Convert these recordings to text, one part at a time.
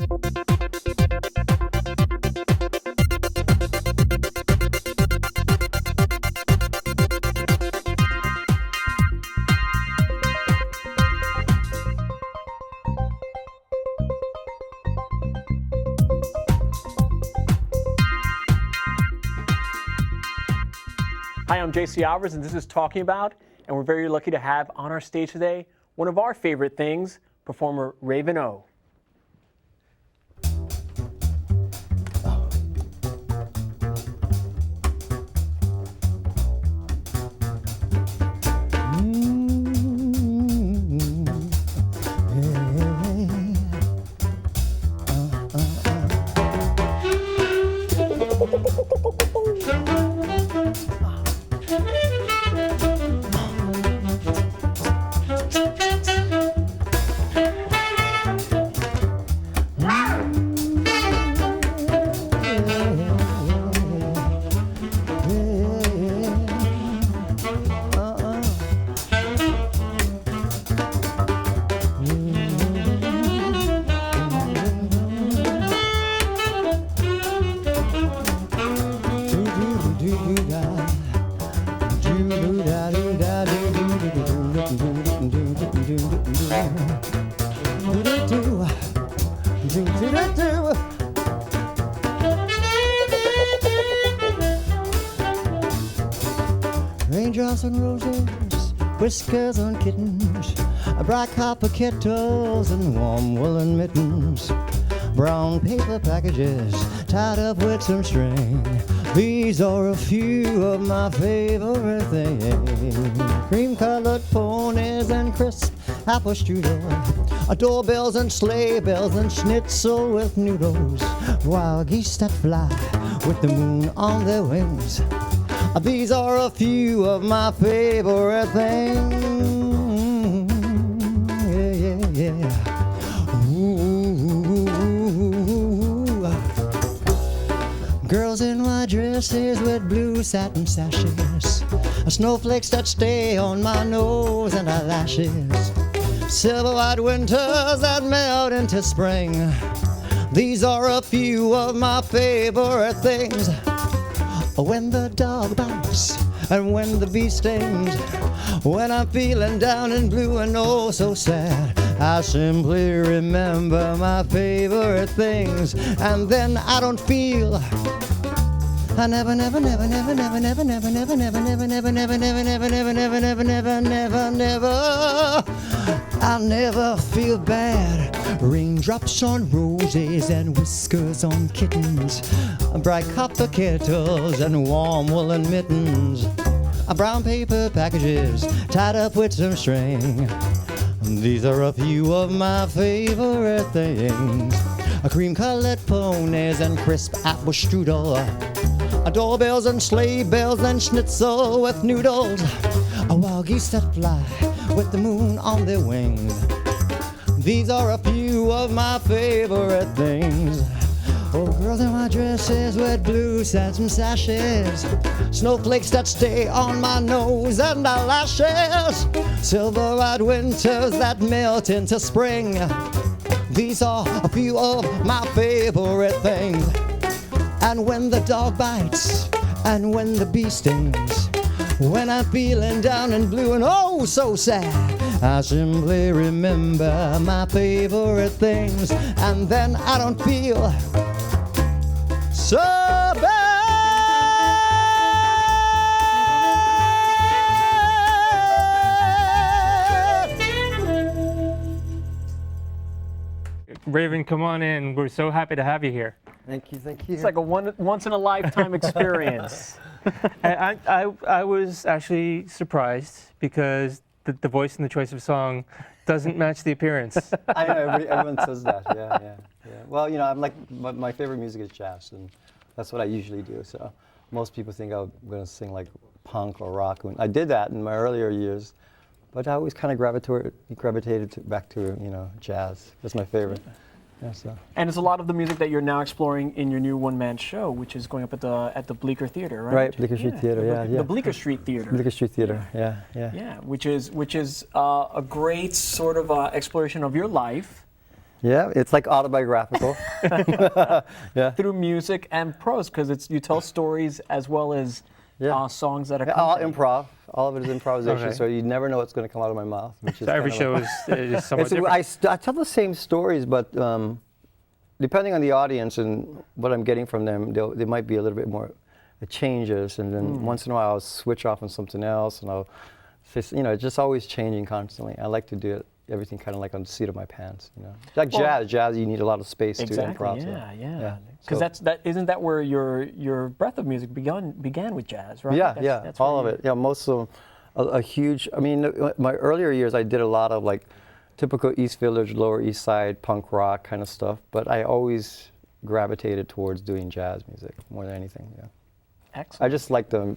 Hi, I'm JC Alvarez, and this is Talking About, and we're very lucky to have on our stage today one of our favorite things, performer Raven O. Raindrops on roses, whiskers on kittens, bright copper kettles and warm woolen mittens, brown paper packages tied up with some string. These are a few of my favorite things. Cream-colored ponies and crisp apple strudel, doorbells and sleigh bells and schnitzel with noodles, wild geese that fly with the moon on their wings. These are a few of my favorite things. Yeah, yeah, yeah. Ooh. Girls in white dresses with blue satin sashes, snowflakes that stay on my nose and eyelashes, silver white winters that melt into spring. These are a few of my favorite things. When the dog bites and when the bee stings, when I'm feeling down and blue and oh so sad, I simply remember my favorite things, and then I don't feel. I never, never, never, never, never, never, never, never, never, never, never, never, never, never, never, never, never, never, never, never. I'll never feel bad. Raindrops on roses and whiskers on kittens, bright copper kettles and warm woolen mittens, brown paper packages tied up with some string. These are a few of my favorite things. Cream-colored ponies and crisp apple strudel, doorbells and sleigh bells and schnitzel with noodles, wild geese that fly with the moon on their wings. These are a few of my favorite things. Oh, girls in white dresses with blue satin sashes, snowflakes that stay on my nose and eyelashes, silver white winters that melt into spring. These are a few of my favorite things. And when the dog bites and when the bee stings, when I'm feeling down and blue and oh so sad, I simply remember my favorite things, and then I don't feel so bad. Raven, come on in. We're so happy to have you here. Thank you, thank you. It's like a once-in-a-lifetime experience. I was actually surprised because the voice and the choice of song doesn't match the appearance. I know, everyone says that, yeah. Well, you know, I'm like, my favorite music is jazz, and that's what I usually do, so most people think I'm going to sing like punk or rock. I did that in my earlier years, but I always kind of gravitated back to, you know, jazz. That's my favorite. Yeah, so. And it's a lot of the music that you're now exploring in your new one-man show, which is going up at the Bleecker Theater, right? Right, Bleecker Street Theater, yeah. The Bleecker Street Theater. Bleecker Street Theater, yeah. Yeah, which is a great sort of exploration of your life, Yeah, it's like autobiographical. Yeah. through music and prose, because you tell stories as well as Yeah. songs that Yeah, all accompany. improv. All of it is improvisation, Okay. so you never know what's going to come out of my mouth. Which is So every kind of show is somewhat different. I tell the same stories, but depending on the audience and what I'm getting from them, they might be a little bit more changes, and then once in a while I'll switch off on something else, and I'll just, it's just always changing constantly. I like to do it, everything kind of like on the seat of my pants, Like Well, jazz, you need a lot of space to Exactly. improv. Yeah. So- Because isn't that where your breadth of music began with jazz, right? Yeah, That's all where of it. Yeah, most of a huge. I mean, my earlier years, I did a lot of like typical East Village, Lower East Side punk rock kind of stuff. But I always gravitated towards doing jazz music more than anything. Yeah, Excellent. I just like the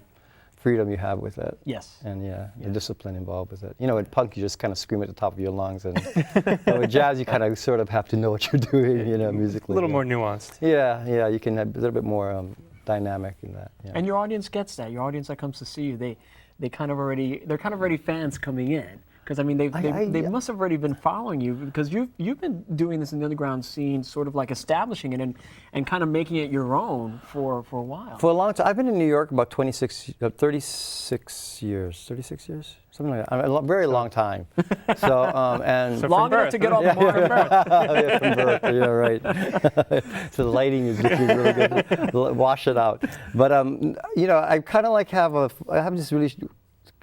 freedom you have with it. Yes. And the discipline involved with it. In punk, you just kind of scream at the top of your lungs, and with jazz, you kind of sort of have to know what you're doing, musically. A little more nuanced. Yeah, you can have a little bit more dynamic in that. Yeah. And your audience gets that. Your audience that comes to see you, they're kind of already fans coming in. Because I mean, they must have already been following you, because you've been doing this in the underground scene, sort of like establishing it and kind of making it your own for a while. For a long time, I've been in New York about 36 years, something like that. A very long time. So and So Long from enough birth, to get huh? all the modern birth. yeah, from birth. Yeah, right. So the lighting is looking really good. Wash it out. But I kind of like I have this really.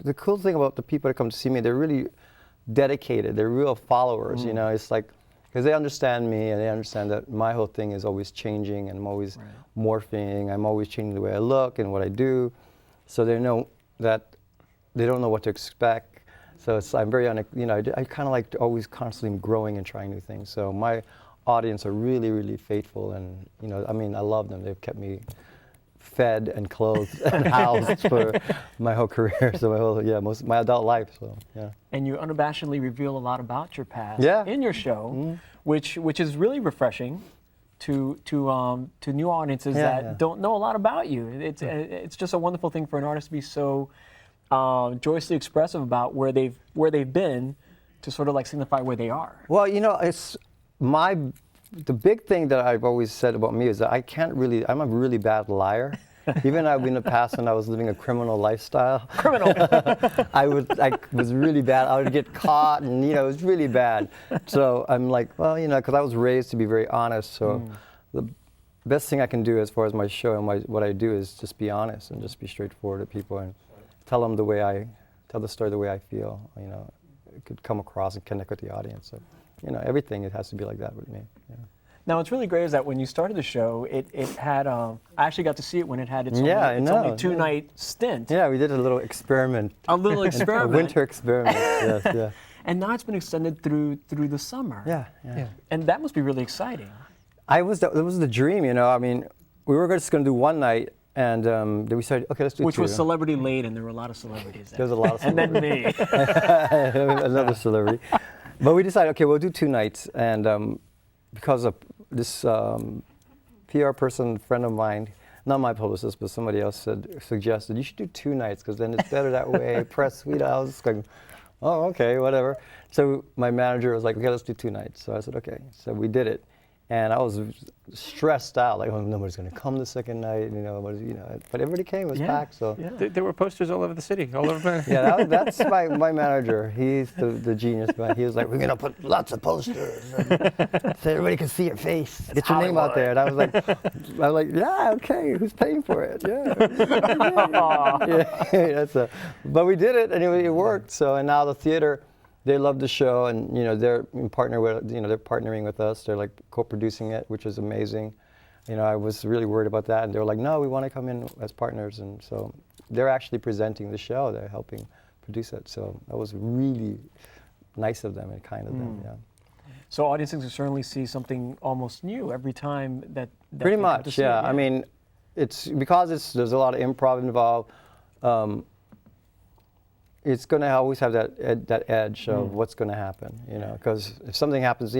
The cool thing about the people that come to see me, they're really dedicated. They're real followers. It's like, because they understand me, and they understand that my whole thing is always changing, and I'm always morphing. I'm always changing the way I look and what I do. So they know that they don't know what to expect. So I'm very, I kind of like always constantly growing and trying new things. So my audience are really, really faithful, and I love them. They've kept me fed and clothed and housed for my whole career, so most of my adult life. So yeah. And you unabashedly reveal a lot about your past Yeah. in your show, which is really refreshing to new audiences that don't know a lot about you. It's just a wonderful thing for an artist to be so joyously expressive about where they've been, to sort of like signify where they are. Well, it's the big thing that I've always said about me is that I'm a really bad liar. Even in the past, when I was living a criminal lifestyle, I was really bad. I would get caught, and it was really bad. So I'm like, well, because I was raised to be very honest. So the best thing I can do as far as my show and what I do is just be honest and just be straightforward to people and tell the story the way I feel. It could come across and connect with the audience. So, everything, it has to be like that with me. Yeah. Now, what's really great is that when you started the show, it had, I actually got to see it when it had its Yeah, I only know. 2-night stint. Yeah, we did a little experiment. A little A experiment. winter experiment. Yes, yeah. And now it's been extended through the summer. Yeah. And that must be really exciting. It was the dream, I mean, we were just going to do one night, and then we said, okay, let's do Which two. was celebrity laden. There were a lot of celebrities there. There was a lot of And then me. another celebrity. But we decided, okay, we'll do 2 nights, and because of this PR person, friend of mine, not my publicist, but somebody else suggested you should do 2 nights, because then it's better that way. Press suite. I was going, oh, okay, whatever. So my manager was like, okay, let's do 2 nights. So I said, okay. So we did it. And I was stressed out, like, oh, nobody's going to come the second night, but everybody came, it was packed, so. Yeah. There were posters all over the city, all over. Yeah, that's my manager. He's the genius guy. He was like, we're going to put lots of posters so everybody can see your face. Get your name out there. And I was like, yeah, okay, who's paying for it? Yeah. But we did it, and it worked. So, and now the theater, they love the show, and they're partnering with us. They're like co-producing it, which is amazing. I was really worried about that, and they were like, no, we want to come in as partners, and so they're actually presenting the show. They're helping produce it. So that was really nice of them and kind of them. Yeah. So audiences can certainly see something almost new every time that Pretty they come to much, see it, yeah. I mean, it's because there's a lot of improv involved. It's going to always have that edge of what's going to happen, because if something happens,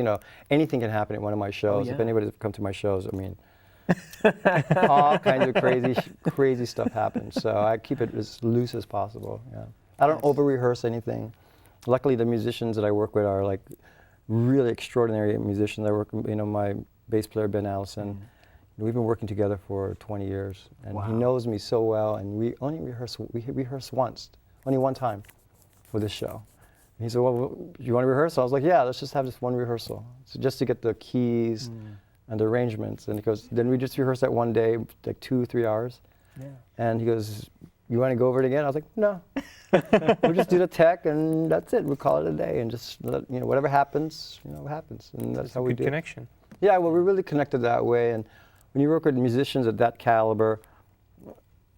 anything can happen at one of my shows. yeah. If anybody's come to my shows, I mean, all kinds of crazy stuff happens. So I keep it as loose as possible. Yeah, I don't over rehearse anything. Luckily, the musicians that I work with are like really extraordinary musicians. I work, my bass player Ben Allison. We've been working together for 20 years, and he knows me so well. And we only rehearse. We rehearsed only one time, for this show. And he said, "Well, you want to rehearse?" I was like, "Yeah, let's just have this one rehearsal, so just to get the keys and the arrangements." And he goes, "Then we just rehearsed that one day, like 2-3 hours." Yeah. And he goes, "You want to go over it again?" I was like, "No, we'll just do the tech, and that's it. We'll call it a day, and just whatever happens, happens." And that's how we do. Connection. Yeah, well, we really connected that way, and when you work with musicians at that caliber,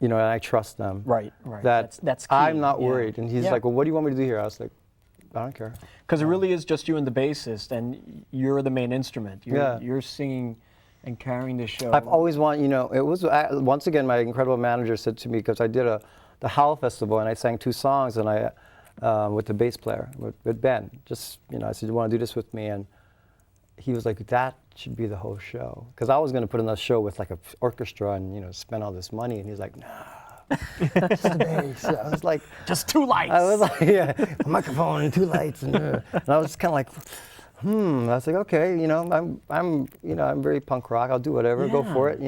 and I trust them. Right. That's key. I'm not worried. And he's like, "Well, what do you want me to do here?" I was like, "I don't care." Because it really is just you and the bassist, and you're the main instrument. You're singing and carrying the show. I've always wanted, it was, once again, my incredible manager said to me, because I did the Howl Festival, and I sang 2 songs, and with the bass player, with Ben. Just, I said, "You want to do this with me?" And he was like, "That should be the whole show." Because I was going to put in a show with like an orchestra and, spend all this money. And he's like, "Nah, just the bass." I was like, just 2 lights. I was like, "Yeah, a microphone and 2 lights." And I was kind of like, I was like, "Okay, I'm very punk rock. I'll do whatever. Go for it."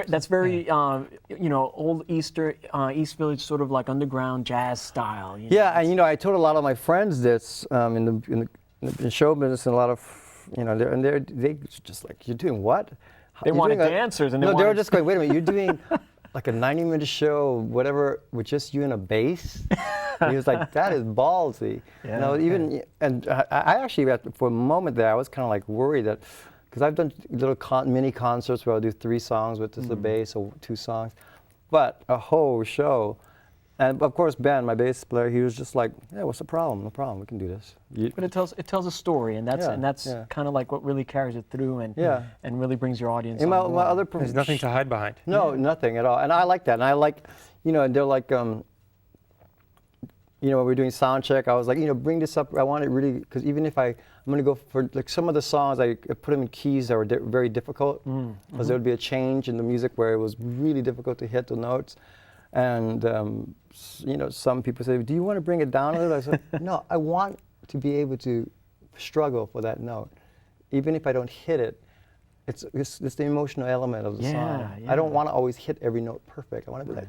That's very old East Village sort of like underground jazz style. Yeah, and I told a lot of my friends this in show business, and a lot of they just like, "You're doing what?" They wanted dancers, and they were just going, "Wait a minute, you're doing like a 90-minute show, whatever, with just you and a bass?" And he was like, "That is ballsy." And I actually, for a moment there, I was kind of like worried that, because I've done little mini concerts where I'll do 3 songs with just the bass, or 2 songs, but a whole show. And of course, Ben, my bass player, he was just like, "Yeah, what's the problem? No problem. We can do this." But it tells a story, and that's kind of like what really carries it through, and really brings your audience. And my other there's nothing to hide behind. No, nothing at all. And I like that. And I like, and they're like, when we're doing sound check, I was like, bring this up. I want it really, because even if I'm going to go for like some of the songs, I put them in keys that were very difficult, because there would be a change in the music where it was really difficult to hit the notes. And some people say, "Do you want to bring it down a little?" I said, "No, I want to be able to struggle for that note, even if I don't hit it. It's the emotional element of the song. I don't want to always hit every note perfect. I want to be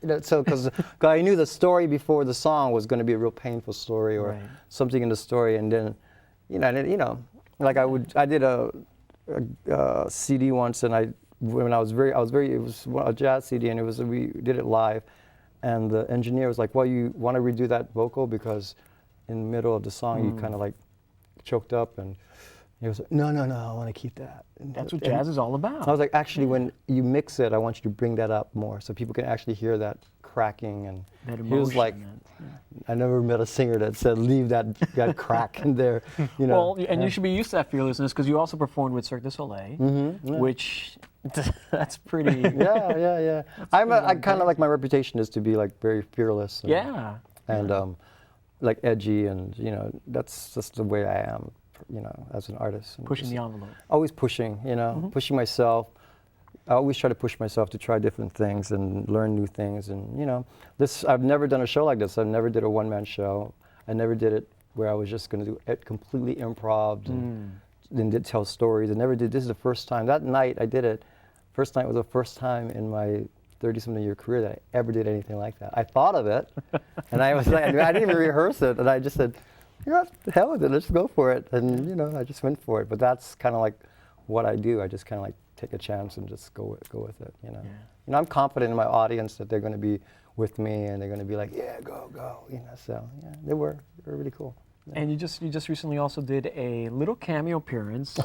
like, so because I knew the story before the song was going to be a real painful story, or something in the story, and then, like I did a CD once, and it was a jazz CD, and we did it live, and the engineer was like, "Well, you want to redo that vocal, because in the middle of the song you kind of like choked up," and he was like, No, I want to keep that." And that's what jazz is all about. I was like, "Actually, when you mix it, I want you to bring that up more, so people can actually hear that cracking." And that emotion, he was like, I never met a singer that said, "Leave that crack in there." Well, and you should be used to that fearlessness, because you also performed with Cirque du Soleil, which that's pretty. Yeah. I kind of like, my reputation is to be like very fearless. And like edgy, and that's just the way I am, as an artist. And pushing the envelope. Always pushing, pushing myself. I always try to push myself to try different things and learn new things. And I've never done a show like this. I never did a one-man show. I never did it where I was just going to do it completely improv and then did tell stories. I never did. This is the first time. That night I did it. First night was the first time in my 30-something year career that I ever did anything like that. I thought of it, and I was like, I didn't even rehearse it, and I just said, "The hell with it, let's go for it." And I just went for it. But that's kind of like what I do. I just kind of like take a chance and just go with it. I'm confident in my audience that they're going to be with me, and they're going to be like, "Yeah, go." So they were really cool. Yeah. And you just recently also did a little cameo appearance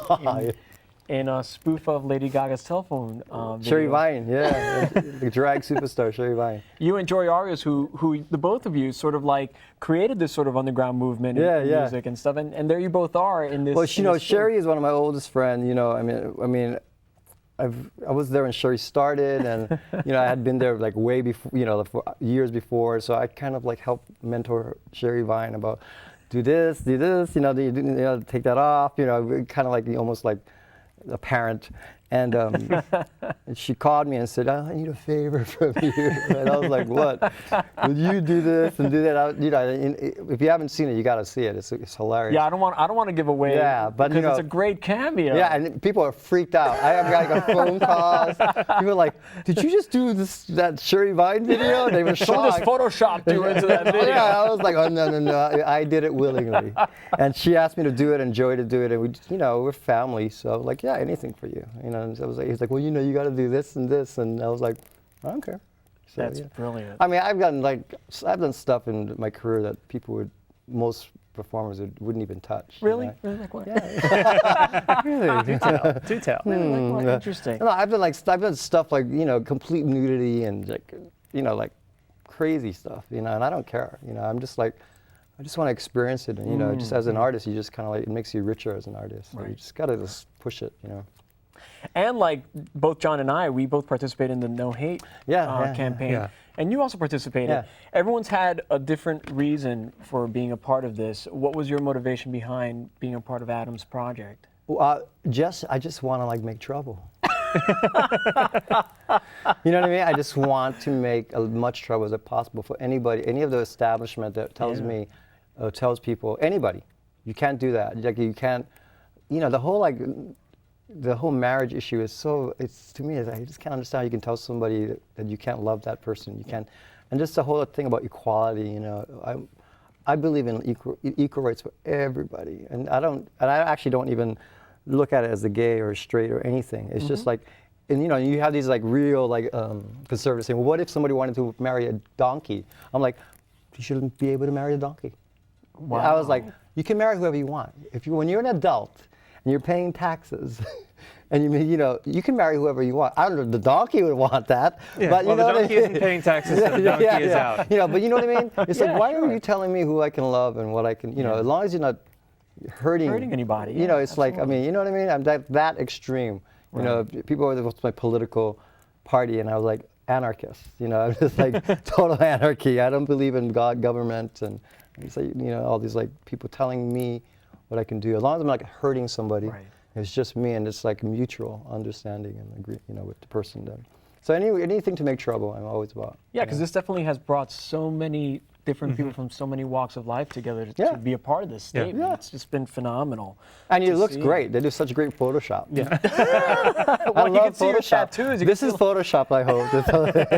in a spoof of Lady Gaga's telephone video. Sherry Vine, the drag superstar Sherry Vine. You and Joey Arias, who the both of you sort of like created this sort of underground movement in music and stuff, and there you both are in this. Well, Sherry is one of my oldest friends. I mean, I was there when Sherry started, and I had been there like way before, years before. So I kind of like helped mentor Sherry Vine about do this, take that off. Kind of like almost like a parent, And and she called me and said, I need a favor from you. And I was like, what? Would you do this and do that? You know, if you haven't seen it, you got to see it. It's hilarious. Yeah, I don't want to give away. Yeah, but because you know, it's a great cameo. Yeah, and people are freaked out. I have got like phone calls. People are like, did you just do that Sherry Vine video? They were Someone just shocked. photoshopped you into that video. Yeah, I was like, oh no, I did it willingly. And she asked me to do it and Joey to do it, and we, you know, we're family, so I was like, yeah, anything for you. You know, and I was like, he's like, well, you know, you got to do this and this, and I was like, I don't care. So, That's yeah. brilliant. I mean, I've done stuff in my career that most performers wouldn't even touch. Really? You know? Really? Like what? Yeah. Really? Do tell. Really? Like what? Interesting. No, I've done stuff like, you know, complete nudity and like, you know, like crazy stuff, you know, and I don't care. You know, I'm just like, I just want to experience it, and you know, just as an artist, you just kind of like, it makes you richer as an artist. So Right. you just gotta just push it, you know. And like both John and I, we both participated in the No Hate campaign. yeah. And you also participated. Yeah. Everyone's had a different reason for being a part of this. What was your motivation behind being a part of Adam's project? I just want to like make trouble. You know what I mean? I just want to make as much trouble as possible for anybody, any of the establishment that tells me, tells people, anybody, you can't do that. Like you can't, you know, the whole marriage issue is so, it's to me, I just can't understand how you can tell somebody that you can't love that person. You can't, and just the whole thing about equality, you know, I believe in equal rights for everybody, and I actually don't even look at it as a gay or straight or anything. It's just like, and you know, you have these like real like conservatives saying, well, what if somebody wanted to marry a donkey? I'm like, you shouldn't be able to marry a donkey. Wow. I was like, you can marry whoever you want. When you're an adult and you're paying taxes, and you know, you can marry whoever you want. I don't know, the donkey would want that, Yeah. but you Well, know the what I donkey mean? isn't paying taxes, so the donkey is out. You know, but you know what I mean? It's Yeah, like, why sure. are you telling me who I can love and what I can, you know, as long as you're not hurting anybody. You know, Yeah, it's like, I mean, you know what I mean? I'm that extreme. You know, people always, what's my political party? And I was like, anarchist. You know, I'm just like total anarchy. I don't believe in God, government, and it's like, you know, all these like people telling me what I can do. As long as I'm not hurting somebody, it's just me, and it's like mutual understanding and agree, you know, with the person then. So anything to make trouble, I'm always about. Yeah, because this definitely has brought so many different people from so many walks of life together to be a part of this statement. Yeah. It's just been phenomenal. And it looks great. They do such great Photoshop. Yeah. I you love can see your Photoshop. tattoos. This is Photoshop, I hope.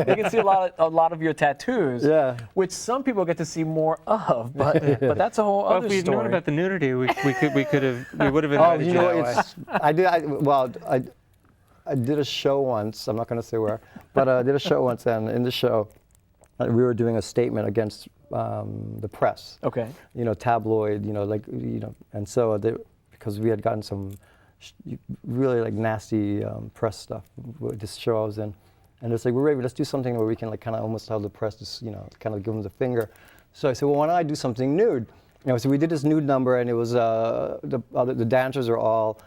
You can see a lot of your tattoos, Yeah. which some people get to see more of, but that's a whole Well, other if we'd known story. about the nudity, we would have invited Oh, you you know, that way. I did a show once. I'm not going to say where, but I did a show once, and in the show, we were doing a statement against the press. Okay. You know, tabloid. You know, like you know, and so because we had gotten some really like nasty press stuff with this show I was in, and it's like, we're ready. Let's do something where we can like kind of almost tell the press to, you know, kind of give them the finger. So I said, well, why don't I do something nude? You know, so we did this nude number, and it was the dancers are all,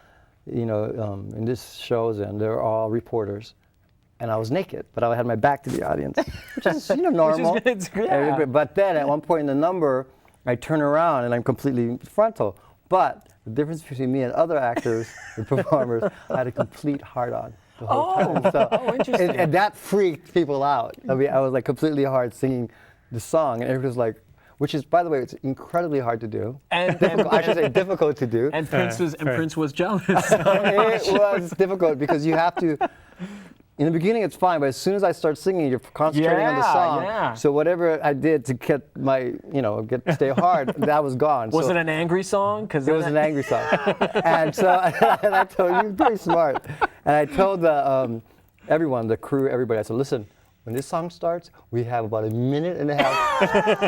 you know, in this shows, and they're all reporters, and I was naked, but I had my back to the audience, which is, you know, normal. But then at one point in the number, I turn around and I'm completely frontal. But the difference between me and other actors and performers, I had a complete hard-on the whole time. So, interesting. And that freaked people out. I mean, I was like completely hard singing the song, and everybody was like, which is, by the way, it's incredibly hard to do. I should say difficult to do. And Prince was jealous. It was difficult because you have to, in the beginning it's fine, but as soon as I start singing, you're concentrating on the song. Yeah. So whatever I did to get my, you know, stay hard, that was gone. Was it an angry song? Because it was an angry song. And so and I told you, very smart. And I told everyone, the crew, everybody, I said, listen, when this song starts, we have about 1.5 minutes,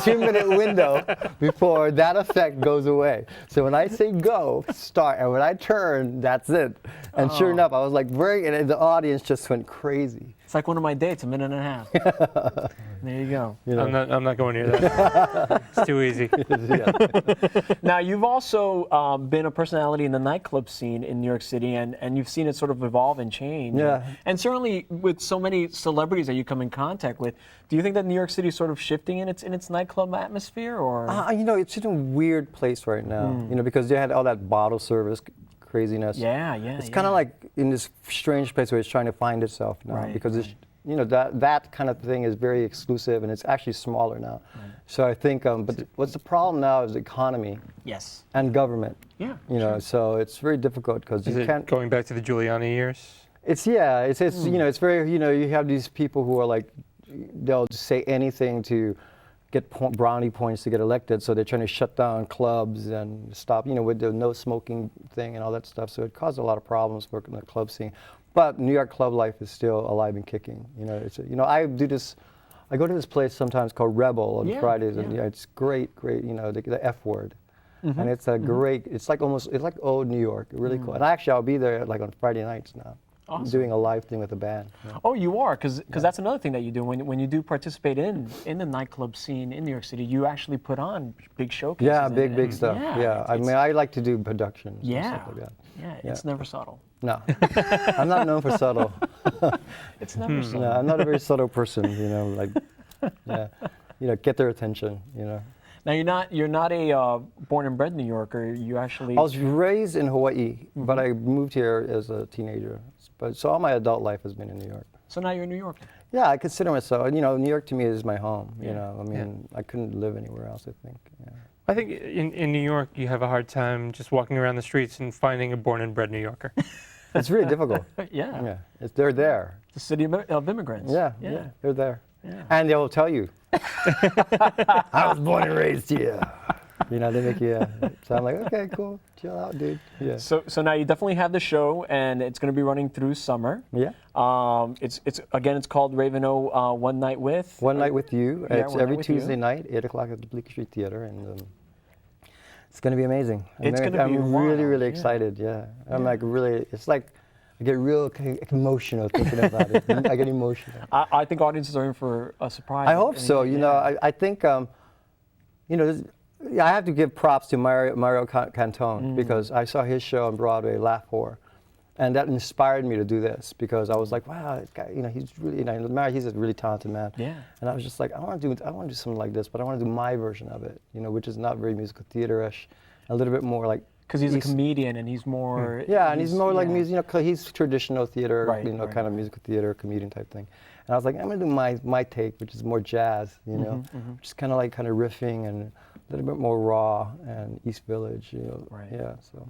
2-minute window before that effect goes away. So when I say go, start, and when I turn, that's it. And sure enough, I was like, and the audience just went crazy. It's like one of my dates, 1.5 minutes. There you go. You know? I'm not going near that. It's too easy. Now, you've also been a personality in the nightclub scene in New York City, and you've seen it sort of evolve and change. Yeah. And certainly with so many celebrities that you come in contact with, do you think that New York City is sort of shifting in its nightclub atmosphere, or? You know, it's in a weird place right now. You know, because they had all that bottle service craziness. Yeah. It's kind of like in this strange place where it's trying to find itself now, because it's, you know, that kind of thing is very exclusive, and it's actually smaller now. So I think, but what's the problem now is the economy. Yes. And government. Yeah. You know, so it's very difficult because you can't. Going back to the Giuliani years? It's you know, it's very, you know, you have these people who are like, they'll say anything to get brownie points to get elected, so they're trying to shut down clubs and stop, you know, with the no smoking thing and all that stuff. So it caused a lot of problems working in the club scene. But New York club life is still alive and kicking. You know, you know, I go to this place sometimes called Rebel on Fridays, and it's great, you know, the F word. And it's a great, it's like old New York, really cool. And actually I'll be there like on Friday nights now. Awesome. Doing a live thing with a band. Yeah. Oh, you are, because that's another thing that you do. When you do participate in the nightclub scene in New York City, you actually put on big showcases. Yeah, big stuff. Yeah, I mean, I like to do productions. Yeah, and stuff like that. Yeah, it's never subtle. No, I'm not known for subtle. It's never subtle. No, I'm not a very subtle person. You know, like, you know, get their attention. You know. Now you're not a born and bred New Yorker. You actually. I was raised in Hawaii, but I moved here as a teenager. But so all my adult life has been in New York. So now you're a New Yorker. Yeah, I consider myself. You know, New York to me is my home. You know, I mean, I couldn't live anywhere else. I think. Yeah. I think in New York you have a hard time just walking around the streets and finding a born and bred New Yorker. It's really difficult. Yeah. They're there. The city of immigrants. Yeah, they're there. Yeah. And they will tell you, I was born and raised here. You know, they make you, so I'm like, okay, cool, chill out, dude. Yeah. So now you definitely have the show, and it's going to be running through summer. Yeah. It's called Raven-O One Night With. One Night With You. Yeah, It's every Tuesday night, 8 o'clock at the Bleecker Street Theater, and it's going to be amazing. I'm really excited. Yeah. I'm like really. It's like I get real emotional thinking about it. I get emotional. I think audiences are in for a surprise. I hope so. You know, I think, you know, I have to give props to Mario Cantone, because I saw his show on Broadway, Laugh Whore, and that inspired me to do this, because I was like, wow, this guy, you know, he's really, you know, he's a really talented man. Yeah. And I was just like, I want to do something like this, but I want to do my version of it, you know, which is not very musical theater-ish, a little bit more like. Because he's a comedian, and he's more. Yeah, and he's more like music, you know, he's traditional theater, you know, right. kind of musical theater, comedian type thing. And I was like, I'm gonna do my take, which is more jazz, you know, just kind of riffing and a little bit more raw and East Village, you know. Right. Yeah. So.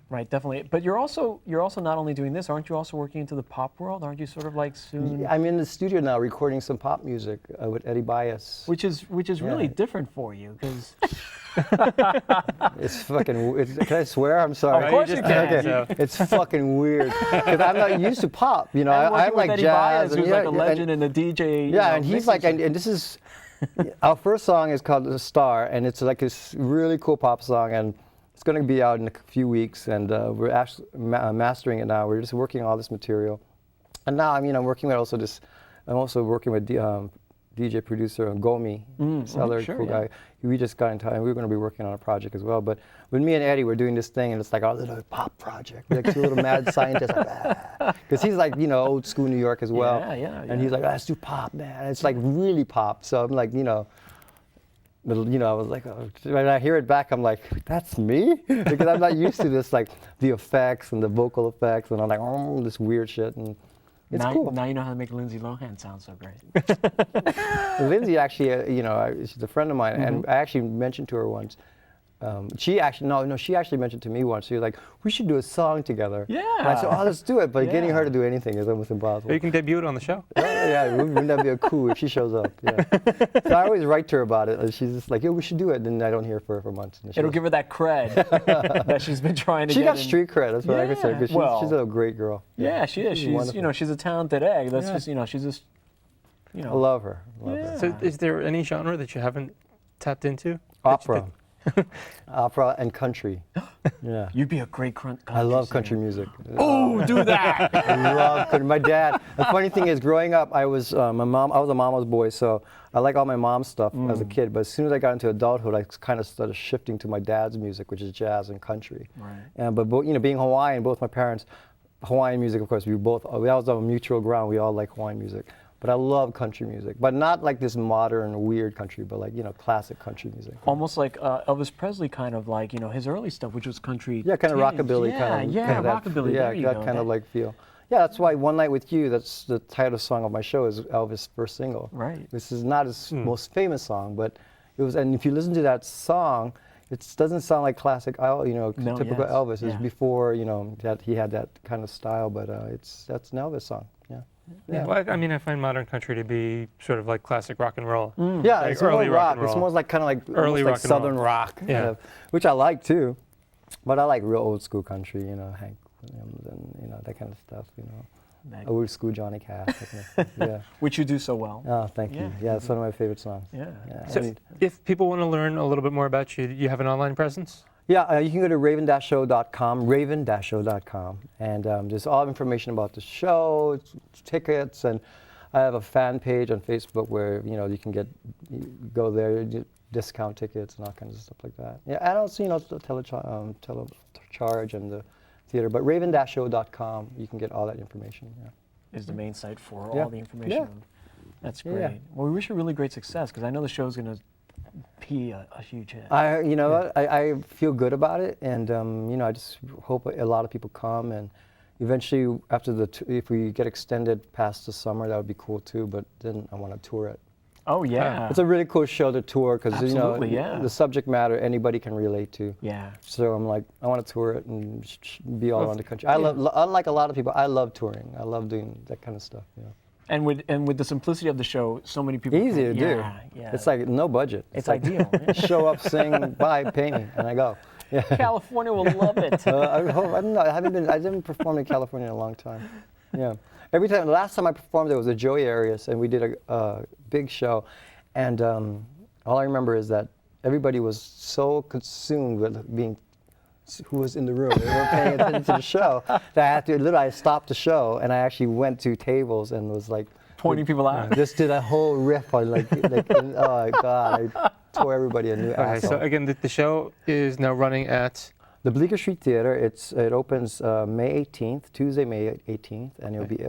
Right, definitely. But you're also not only doing this. Aren't you also working into the pop world? Aren't you sort of like soon? Yeah, I'm in the studio now recording some pop music with Eddie Bias. Which is really different for you, because. It's fucking. Can I swear? I'm sorry. Of course you can. Okay. So. It's fucking weird, because I'm not used to pop. You know, I'm like Eddie jazz. Bias, who's like a legend in the DJ. Yeah, and he's like, and this is. Our first song is called "The Star," and it's like this really cool pop song, and it's going to be out in a few weeks, and we're actually mastering it now. We're just working on all this material, and now I'm working with also this. I'm also working with DJ producer Gomi, this other cool guy. We just got in time. We're going to be working on a project as well. But with me and Eddie, we're doing this thing, and it's like our little pop project. We're like two little mad scientists, because he's like, you know, old school New York as well. Yeah. And he's like, let's do pop, man. It's like really pop. So I'm like, I was like, when I hear it back, I'm like, that's me? Because I'm not used to this, like the effects and the vocal effects, and I'm like, oh, this weird shit. And it's cool. Now you know how to make Lindsay Lohan sound so great. Lindsay actually, she's a friend of mine, and I actually mentioned to her once. She actually mentioned to me once. She was like, "We should do a song together." Yeah. And I said, "Oh, let's do it." But getting her to do anything is almost impossible. Or you can debut it on the show. Yeah, wouldn't that be a coup if she shows up? Yeah. So I always write to her about it, and she's just like, "Yeah, we should do it." And then I don't hear from her for months. It'll give her that cred that she's been trying to get. She got street cred. That's what I could say. Because she's a great girl. Yeah, she is. She's a talented egg. That's just she's just. I love her. So, is there any genre that you haven't tapped into? Opera. Opera and country. Yeah. You'd be a great country I love singer. country music. Oh, do that! I love country. My dad. The funny thing is, growing up, I was a mama's boy, so I like all my mom's stuff as a kid. But as soon as I got into adulthood, I kind of started shifting to my dad's music, which is jazz and country. Right. But being Hawaiian, both my parents, Hawaiian music, of course, that was our mutual ground. We all like Hawaiian music. But I love country music, but not like this modern weird country, but like, you know, classic country music. Almost like Elvis Presley, kind of like, you know, his early stuff, which was country. Yeah, kind of tinged. rockabilly Yeah, kind of. yeah, kind of that, rockabilly. Yeah, there you that go. kind of like feel. Yeah, that's why One Night with You, that's the title song of my show, is Elvis' first single. Right. This is not his most famous song, but it was, and if you listen to that song, it doesn't sound like classic, you know, typical Elvis. It's before, you know, that he had that kind of style, but that's an Elvis song. Yeah. Yeah. Well, I mean, I find modern country to be sort of like classic rock and roll. Yeah, like it's more early rock. and roll. It's more like kind of like Early like rock and southern roll. rock, kind of, which I like too. But I like real old school country, you know, Hank Williams and, you know, that kind of stuff, you know. Old school Johnny Cash. That kind of stuff, yeah. Which you do so well. Oh, thank you. Yeah, it's one of my favorite songs. Yeah. So if people want to learn a little bit more about you, you have an online presence? Yeah, you can go to raven-show.com, and there's all information about the show, tickets, and I have a fan page on Facebook where, you know, you can go there, discount tickets and all kinds of stuff like that. Yeah, and also, you know, the telecharge and the theater, but raven-show.com, you can get all that information. Yeah. Is the main site for all the information. Yeah. That's great. Yeah. Well, we wish you really great success, because I know the show's going to be a huge hit. You know what? I feel good about it, and you know, I just hope a lot of people come, and eventually, after if we get extended past the summer, that would be cool too. But then I want to tour it. Oh yeah. It's a really cool show to tour because, you know, the subject matter anybody can relate to. Yeah. So I'm like, I want to tour it and be all around the country. Unlike a lot of people, I love touring. I love doing that kind of stuff. You know. And with the simplicity of the show, so many people. Easy to do. Yeah. It's like no budget. It's like, ideal. Show up, sing, bye, pay me, and I go. Yeah. California will love it. I don't know. I haven't performed in California in a long time. Yeah. Every time, the last time I performed, there was a Joey Arias, and we did a big show, and all I remember is that everybody was so consumed with being who was in the room. They weren't paying attention to the show. That I had to literally stop the show, and I actually went to tables and was like pointing people out. Just did a whole riff on like oh God, I tore everybody a new asshole. So again, the show is now running at the Bleecker Street Theater. It opens May 18th, Tuesday, May 18th, and it'll be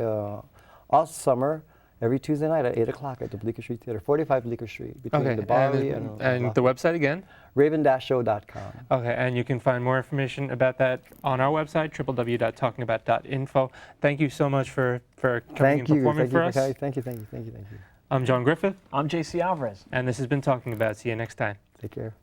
all summer. Every Tuesday night at 8 o'clock at the Bleecker Street Theater, 45 Bleecker Street, between the Bowery and the website again? Raven-show.com. Okay, and you can find more information about that on our website, www.talkingabout.info. Thank you so much for coming and performing for us. Thank you. I'm John Griffith. I'm JC Alvarez. And this has been Talking About. See you next time. Take care.